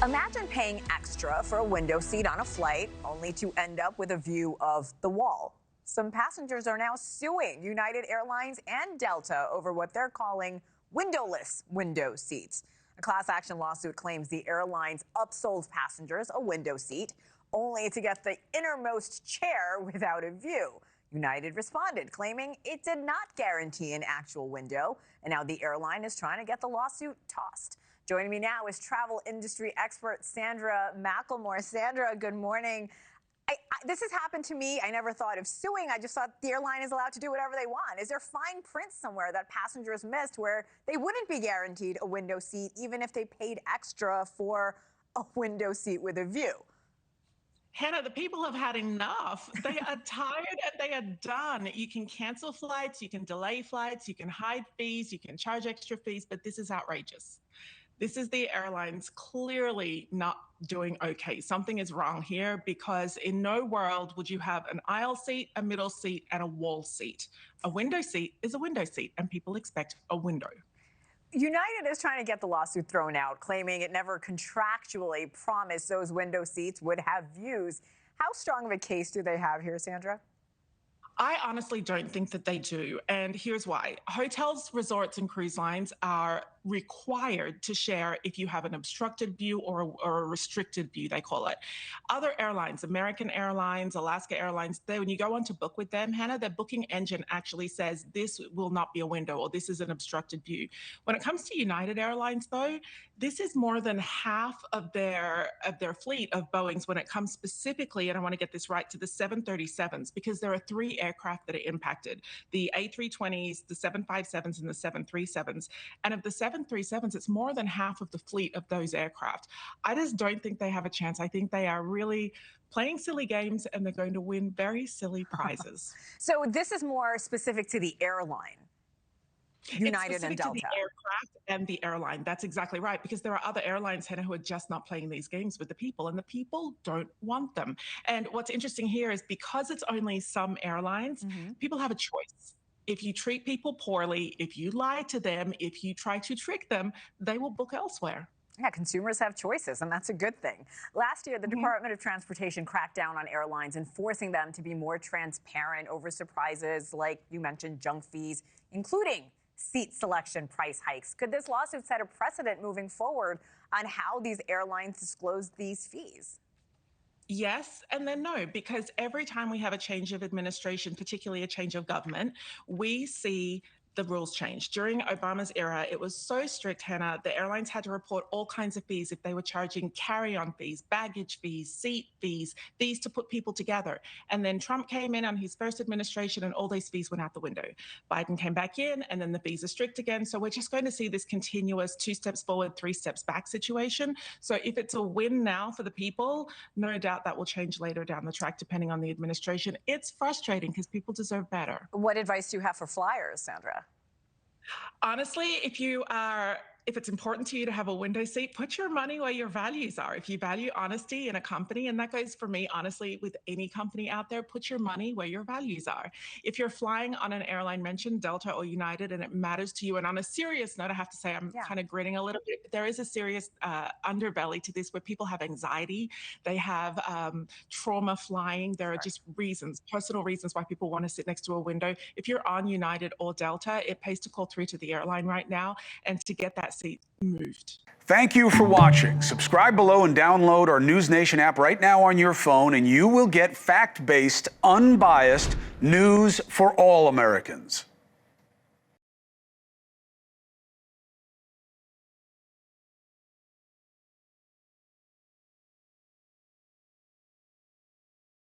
Imagine paying extra for a window seat on a flight, only to end up with a view of the wall. Some passengers are now suing United Airlines and Delta over what they're calling windowless window seats. A class action lawsuit claims the airlines upsold passengers a window seat, only to get the innermost chair without a view. United responded, claiming it did not guarantee an actual window, and now the airline is trying to get the lawsuit tossed. Joining me now is travel industry expert Sandra McLemore. Sandra, good morning. This has happened to me. I never thought of suing. I just thought the airline is allowed to do whatever they want. Is there fine print somewhere that passengers missed where they wouldn't be guaranteed a window seat even if they paid extra for a window seat with a view? Hannah, the people have had enough. They are tired and they are done. You can cancel flights, you can delay flights, you can hide fees, you can charge extra fees, but this is outrageous. This is the airlines clearly not doing okay. Something is wrong here because in no world would you have an aisle seat, a middle seat, and a wall seat. A window seat is a window seat, and people expect a window. United is trying to get the lawsuit thrown out, claiming it never contractually promised those window seats would have views. How strong of a case do they have here, Sandra? I honestly don't think that they do. And here's why. Hotels, resorts, and cruise lines are required to share if you have an obstructed view or a restricted view, they call it. Other airlines, American Airlines, Alaska Airlines, when you go on to book with them, Hannah, their booking engine actually says this will not be a window or this is an obstructed view. When it comes to United Airlines, though, this is more than half of their fleet of Boeings when it comes specifically, and I want to get this right, to the 737s, because there are three aircraft that are impacted: the A320s, the 757s, and the 737s. And of the 737s, it's more than half of the fleet of those aircraft. I just don't think they have a chance. I think they are really playing silly games and they're going to win very silly prizes. So this is more specific to the airline, United and Delta. To the aircraft and the airline. That's exactly right, because there are other airlines, Hannah, who are just not playing these games with the people, and the people don't want them. And what's interesting here is because it's only some airlines, people have a choice. If you treat people poorly, if you lie to them, if you try to trick them, they will book elsewhere. Yeah, consumers have choices, and that's a good thing. Last year, the Department of Transportation cracked down on airlines, enforcing them to be more transparent over surprises like, you mentioned, junk fees, including seat selection price hikes. Could this lawsuit set a precedent moving forward on how these airlines disclose these fees? Yes, and then no, because every time we have a change of administration, particularly a change of government, we see the rules change. During Obama's era, it was so strict, Hannah, the airlines had to report all kinds of fees if they were charging carry-on fees, baggage fees, seat fees, fees to put people together. And then Trump came in on his first administration and all these fees went out the window. Biden came back in and then the fees are strict again. So we're just going to see this continuous 2 steps forward, 3 steps back situation. So if it's a win now for the people, no doubt that will change later down the track, depending on the administration. It's frustrating because people deserve better. What advice do you have for flyers, Sandra? Honestly, if it's important to you to have a window seat, put your money where your values are. If you value honesty in a company, and that goes for me, honestly, with any company out there, put your money where your values are. If you're flying on an airline mentioned, Delta or United, and it matters to you, and on a serious note, I have to say, I'm kind of grinning a little bit, but there is a serious underbelly to this where people have anxiety. They have trauma flying. There are just reasons, personal reasons why people want to sit next to a window. If you're on United or Delta, it pays to call through to the airline right now and to get that seat moved. Thank you for watching. Subscribe below and download our NewsNation app right now on your phone, and you will get fact-based, unbiased news for all Americans.